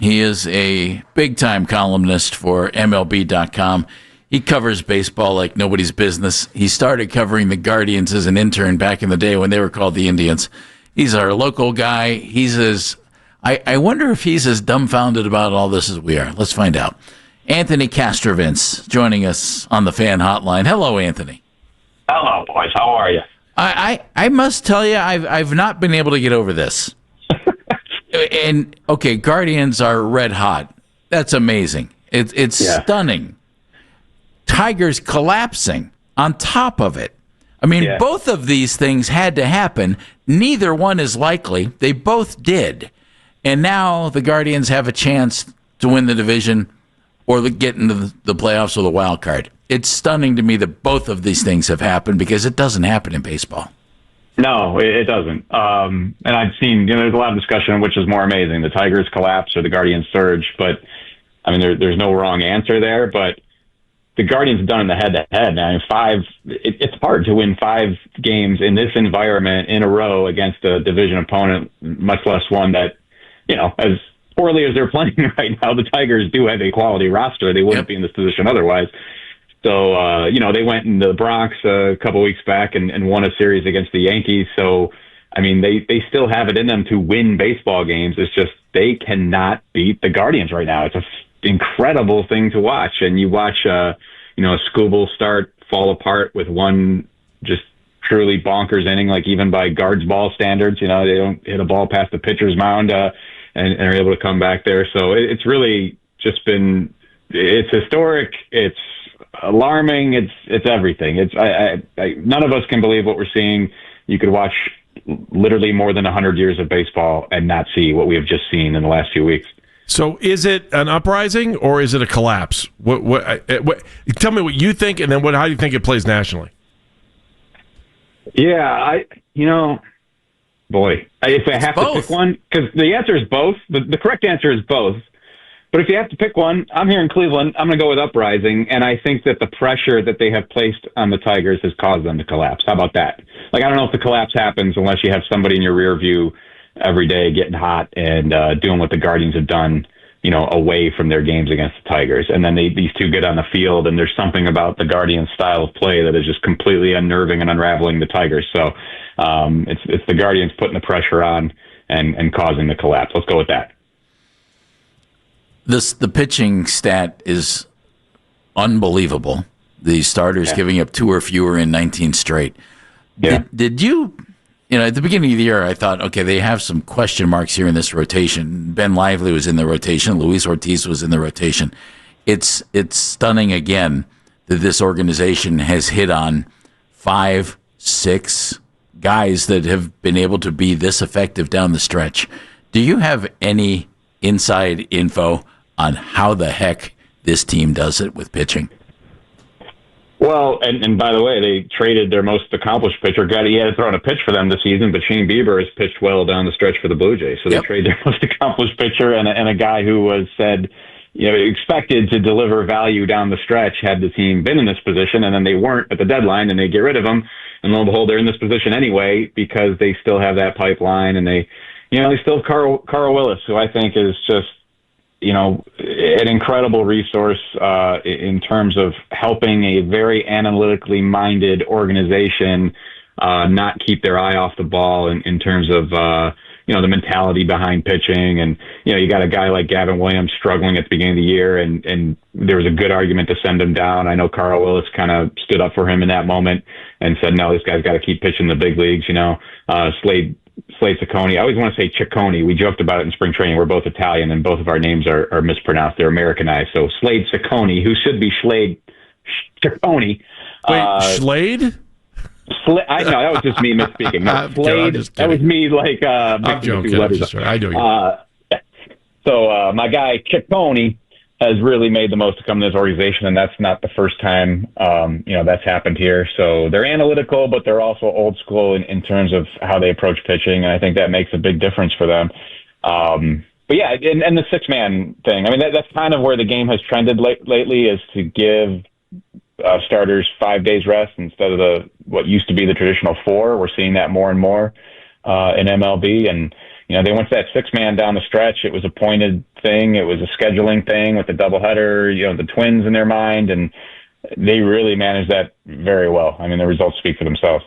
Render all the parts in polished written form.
He is a big-time columnist for MLB.com. He covers baseball like nobody's business. He started covering the Guardians as an intern back in the day when they were called the Indians. He's our local guy. I wonder if he's as dumbfounded about all this as we are. Let's find out. Anthony Castrovince joining us on the Fan Hotline. Hello, Anthony. Hello, boys. How are you? I must tell you, I've not been able to get over this. And okay, Guardians are red hot. That's amazing. It's stunning. Tigers collapsing on top of it. I mean, both of these things had to happen. Neither one is likely. They both did. And now the Guardians have a chance to win the division or get into the playoffs or the wild card. It's stunning to me that both of these things have happened because it doesn't happen in baseball. No, it doesn't. And I've seen, there's a lot of discussion on which is more amazing, the Tigers collapse or the Guardians surge. But, I mean, there's no wrong answer there. But the Guardians have done in the head-to-head. I mean, it's hard to win 5 games in this environment in a row against a division opponent, much less one that, as poorly as they're playing right now, the Tigers do have a quality roster. They wouldn't be in this position otherwise. So, they went in the Bronx a couple weeks back and won a series against the Yankees. So, I mean, they still have it in them to win baseball games. It's just they cannot beat the Guardians right now. It's an incredible thing to watch. And you watch, a Scooble start fall apart with one just truly bonkers inning, like even by guards ball standards. They don't hit a ball past the pitcher's mound and are able to come back there. So it's really just been, it's historic. It's alarming. It's everything. None of us can believe what we're seeing. You could watch literally more than 100 years of baseball and not see what we have just seen in the last few weeks. So is it an uprising or is it a collapse? What tell me what you think, and then how do you think it plays nationally? Yeah, if I have to pick one, because the answer is both. The correct answer is both. But if you have to pick one, I'm here in Cleveland. I'm going to go with Uprising, and I think that the pressure that they have placed on the Tigers has caused them to collapse. How about that? I don't know if the collapse happens unless you have somebody in your rear view every day getting hot and doing what the Guardians have done, away from their games against the Tigers. And then these two get on the field, and there's something about the Guardians' style of play that is just completely unnerving and unraveling the Tigers. So it's the Guardians putting the pressure on and causing the collapse. Let's go with that. The pitching stat is unbelievable. The starters giving up 2 or fewer in 19 straight. Yeah. Did you, at the beginning of the year, I thought, okay, they have some question marks here in this rotation. Ben Lively was in the rotation. Luis Ortiz was in the rotation. It's stunning again that this organization has hit on 5, 6 guys that have been able to be this effective down the stretch. Do you have any inside info on how the heck this team does it with pitching? Well, and by the way, they traded their most accomplished pitcher. He had thrown a pitch for them this season, but Shane Bieber has pitched well down the stretch for the Blue Jays. So they traded their most accomplished pitcher and a guy who was expected to deliver value down the stretch had the team been in this position, and then they weren't at the deadline, and they get rid of him. And lo and behold, they're in this position anyway because they still have that pipeline, and they still have Carl Willis, who I think is just an incredible resource in terms of helping a very analytically minded organization not keep their eye off the ball in terms of the mentality behind pitching. And you got a guy like Gavin Williams struggling at the beginning of the year, and there was a good argument to send him down. I know Carl Willis kind of stood up for him in that moment and said, no, this guy's got to keep pitching the big leagues. Slade Ciccone. I always want to say Ciccone. We joked about it in spring training. We're both Italian, and both of our names are mispronounced. They're Americanized. So Slade Ciccone, who should be Slade Ciccone. Wait, Slade? I know, that was just me misspeaking. No, Slade, that was me I'm joking. I know you. So my guy Ciccone has really made the most to come to this organization, and that's not the first time that's happened here. So they're analytical, but they're also old school in terms of how they approach pitching, and I think that makes a big difference for them. But yeah, and the 6-man thing, I mean, that's kind of where the game has trended lately, is to give starters 5 days rest instead of what used to be the traditional 4. We're seeing that more and more in MLB, and They went to that 6-man down the stretch. It was a pointed thing. It was a scheduling thing with the doubleheader, the Twins in their mind, and they really managed that very well. I mean, the results speak for themselves.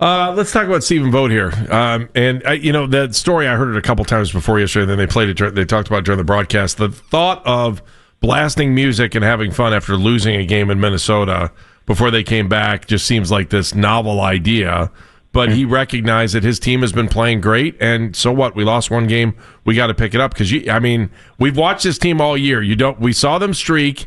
Let's talk about Stephen Vogt here. That story, I heard it a couple times before yesterday, and then they played it. They talked about it during the broadcast. The thought of blasting music and having fun after losing a game in Minnesota before they came back just seems like this novel idea. But he recognized that his team has been playing great, and so what? We lost one game. We got to pick it up because we've watched this team all year. We saw them streak.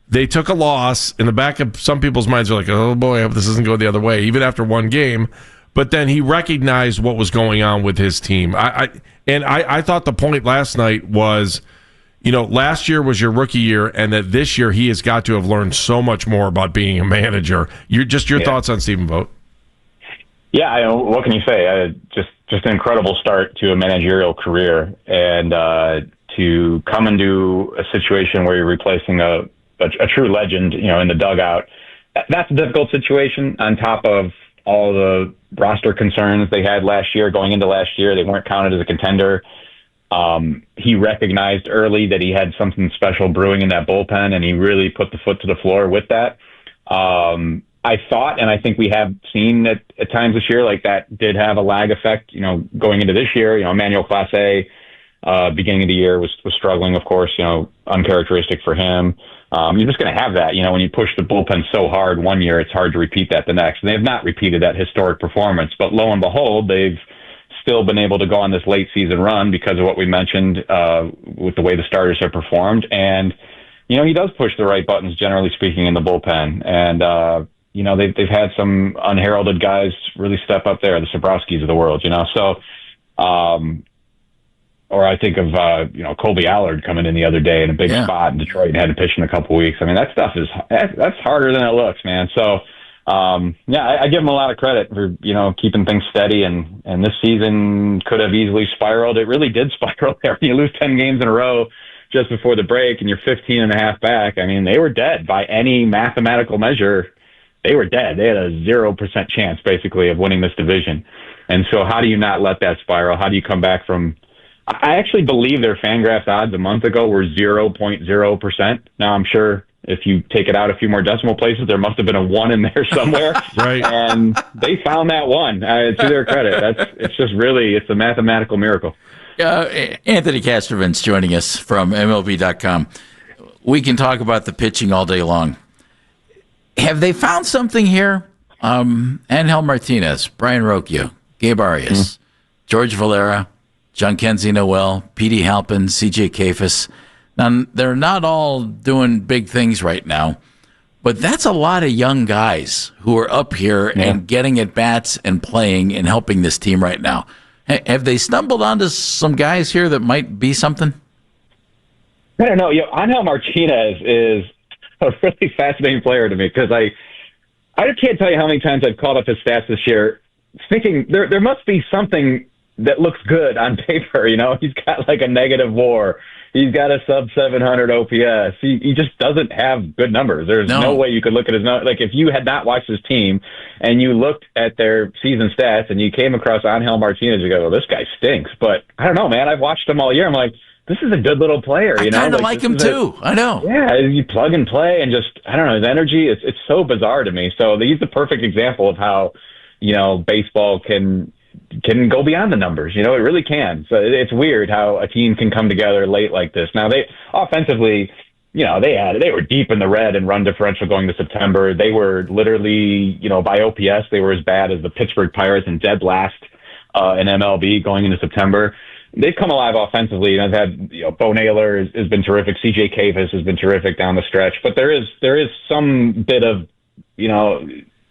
They took a loss. In the back of some people's minds, are like, "Oh boy, I hope this doesn't go the other way." Even after one game, but then he recognized what was going on with his team. I thought the point last night was, last year was your rookie year, and that this year he has got to have learned so much more about being a manager. Your thoughts on Stephen Vogt? Yeah, what can you say? Just an incredible start to a managerial career, and to come into a situation where you're replacing a true legend, in the dugout. That's a difficult situation. On top of all the roster concerns they had last year, going into last year, they weren't counted as a contender. He recognized early that he had something special brewing in that bullpen, and he really put the foot to the floor with that. I thought, and I think we have seen at times this year, like that did have a lag effect, going into this year. Emmanuel Clase, beginning of the year was struggling, of course, uncharacteristic for him. You're just going to have that, when you push the bullpen so hard one year, it's hard to repeat that the next. And they have not repeated that historic performance, but lo and behold, they've still been able to go on this late season run because of what we mentioned, with the way the starters have performed. And, he does push the right buttons, generally speaking, in the bullpen. And, they've had some unheralded guys really step up there, the Sobrowskis of the world, So, or I think of, Colby Allard coming in the other day in a big spot in Detroit and had to pitch in a couple weeks. I mean, that stuff that's harder than it looks, man. So, I give him a lot of credit for, keeping things steady, and this season could have easily spiraled. It really did spiral there. You lose 10 games in a row just before the break and you're 15 and a half back. I mean, they were dead by any mathematical measure. They were dead. They had a 0% chance, basically, of winning this division. And so how do you not let that spiral? How do you come back from... I actually believe their Fangraphs odds a month ago were 0.0%. Now, I'm sure if you take it out a few more decimal places, there must have been a 1 in there somewhere. Right. And they found that 1, to their credit. It's a mathematical miracle. Anthony Castrovince joining us from MLB.com. We can talk about the pitching all day long. Have they found something here? Angel Martinez, Brian Rocchio, Gabe Arias, George Valera, John Kenzie Noel, Petey Halpin, C.J. Kafis. Now, they're not all doing big things right now, but that's a lot of young guys who are up here and getting at bats and playing and helping this team right now. Have they stumbled onto some guys here that might be something? I don't know. Angel Martinez is a really fascinating player to me because I can't tell you how many times I've called up his stats this year thinking there must be something that looks good on paper. He's got like a negative WAR. He's got a sub 700 OPS. He just doesn't have good numbers. There's no way you could look at his numbers. Like if you had not watched his team and you looked at their season stats and you came across Angel Martinez, you go, well, this guy stinks. But I don't know, man. I've watched him all year. I'm like, this is a good little player. I kind of like him too. I know. Yeah, you plug and play and just, I don't know, his energy, it's so bizarre to me. So he's the perfect example of how, baseball can go beyond the numbers. It really can. So it's weird how a team can come together late like this. Now, they offensively, they were deep in the red in run differential going to September. They were literally, by OPS, they were as bad as the Pittsburgh Pirates and dead last in MLB going into September. They've come alive offensively. I've had, Bo Naylor has been terrific. C.J. Kafis has been terrific down the stretch. But there is some bit of,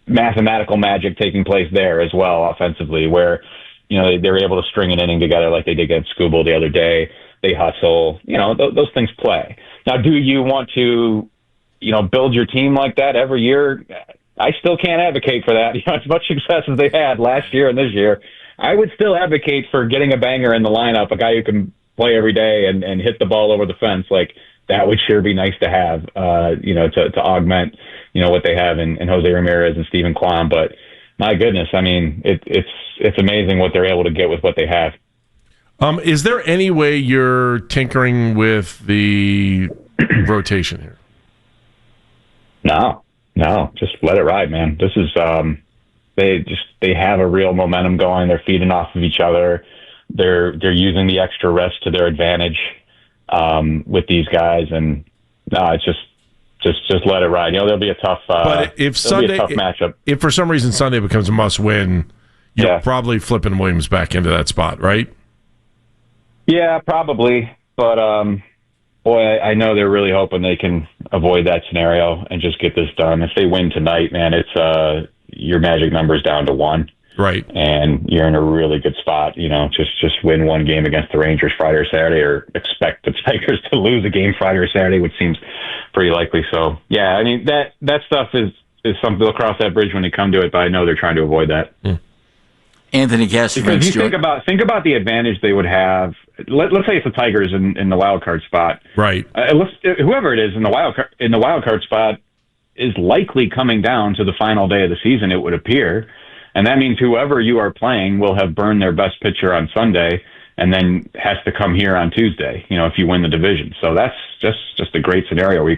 mathematical magic taking place there as well offensively, where they were able to string an inning together like they did against Skubal the other day. They hustle, those things play. Now, do you want to build your team like that every year? I still can't advocate for that. As much success as they had last year and this year, I would still advocate for getting a banger in the lineup, a guy who can play every day and hit the ball over the fence. Like that would sure be nice to have, to augment, what they have in Jose Ramirez and Stephen Kwan. But my goodness, I mean, it's amazing what they're able to get with what they have. Is there any way you're tinkering with the rotation here? No, just let it ride, man. This is they have a real momentum going. They're feeding off of each other. They're using the extra rest to their advantage with these guys, and it's just let it ride. There'll be a tough. But if Sunday, tough matchup, if for some reason Sunday becomes a must-win, you're probably flipping Williams back into that spot, right? Yeah, probably. But boy, I know they're really hoping they can avoid that scenario and just get this done. If they win tonight, man, it's your magic number's down to 1. Right. And you're in a really good spot. Just win one game against the Rangers Friday or Saturday, or expect the Tigers to lose a game Friday or Saturday, which seems pretty likely. So, yeah, I mean, that stuff is something they'll cross that bridge when they come to it, but I know they're trying to avoid that. Anthony Castrovince. Because you think about the advantage they would have. Let's say it's the Tigers in the wild card spot. Right. Whoever it is in the wild card spot is likely coming down to the final day of the season, it would appear. And that means whoever you are playing will have burned their best pitcher on Sunday and then has to come here on Tuesday, if you win the division. So that's just a great scenario where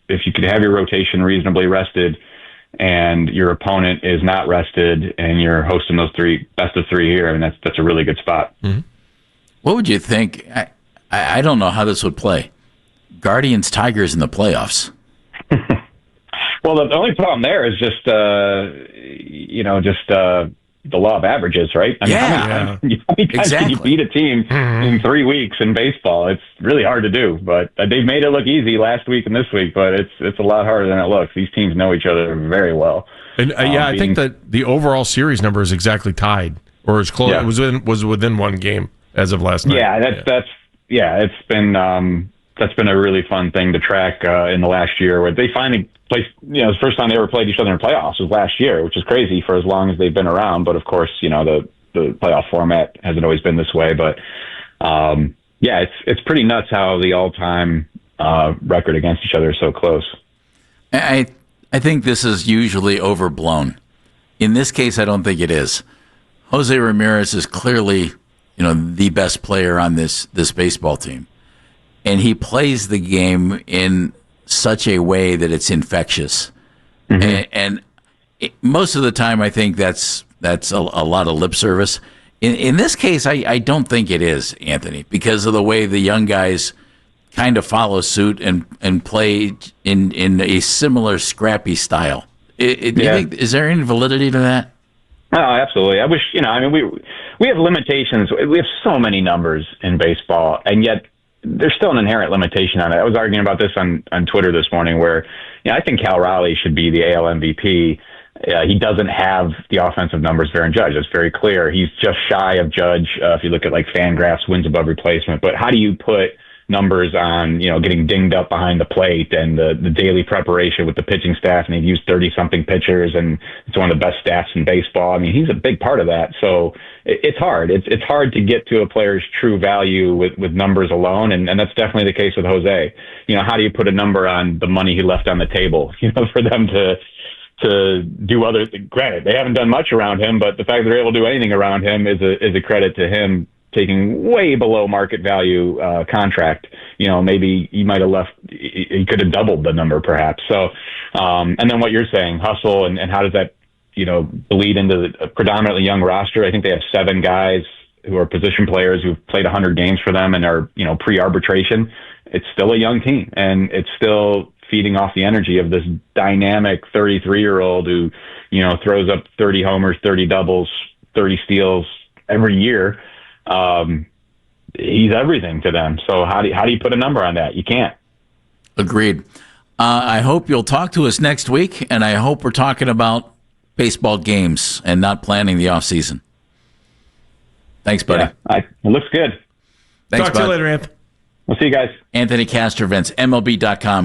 if you could have your rotation reasonably rested and your opponent is not rested and you're hosting those best of 3 here, and that's a really good spot. Mm-hmm. What would you think? I don't know how this would play. Guardians Tigers in the playoffs. Well, the only problem there is just the law of averages, right? I mean, how many times can you beat a team in 3 weeks in baseball? It's really hard to do, but they've made it look easy last week and this week, but it's a lot harder than it looks. These teams know each other very well. And I think that the overall series number is exactly tied, or as close. Yeah. It was within one game as of last night. Yeah, that's been a really fun thing to track in the last year, where they finally played. The first time they ever played each other in playoffs was last year, which is crazy for as long as they've been around. But of course, the playoff format hasn't always been this way. But it's pretty nuts how the all-time record against each other is so close. I think this is usually overblown. In this case, I don't think it is. Jose Ramirez is clearly, the best player on this baseball team. And he plays the game in such a way that it's infectious. Mm-hmm. And most of the time, I think that's a lot of lip service. In this case, I don't think it is, Anthony, because of the way the young guys kind of follow suit and play in a similar scrappy style. Do you think, is there any validity to that? Oh, absolutely. I wish, we have limitations. We have so many numbers in baseball, and yet there's still an inherent limitation on it. I was arguing about this on Twitter this morning, where I think Cal Raleigh should be the AL MVP. He doesn't have the offensive numbers for Aaron Judge. It's very clear. He's just shy of Judge if you look at FanGraphs wins above replacement. But how do you put numbers on getting dinged up behind the plate and the daily preparation with the pitching staff? And they've used 30-something pitchers, and it's one of the best staffs in baseball. I mean, he's a big part of that. So it's hard. It's hard to get to a player's true value with numbers alone, and that's definitely the case with Jose. How do you put a number on the money he left on the table, for them to do other things? Granted, they haven't done much around him, but the fact that they're able to do anything around him is a credit to him, taking way below market value contract. Maybe he might have left, he could have doubled the number perhaps. So, and then what you're saying, hustle, and how does that, bleed into a predominantly young roster? I think they have 7 guys who are position players who've played 100 games for them and are, pre-arbitration. It's still a young team, and it's still feeding off the energy of this dynamic 33-year-old who, throws up 30 homers, 30 doubles, 30 steals every year. He's everything to them. So how do you put a number on that? You can't. Agreed. I hope you'll talk to us next week, and I hope we're talking about baseball games and not planning the off season. Thanks, buddy. Yeah, it looks good. Thanks, talk to you later, Anthony. We'll see you guys. Anthony Castrovince, MLB.com.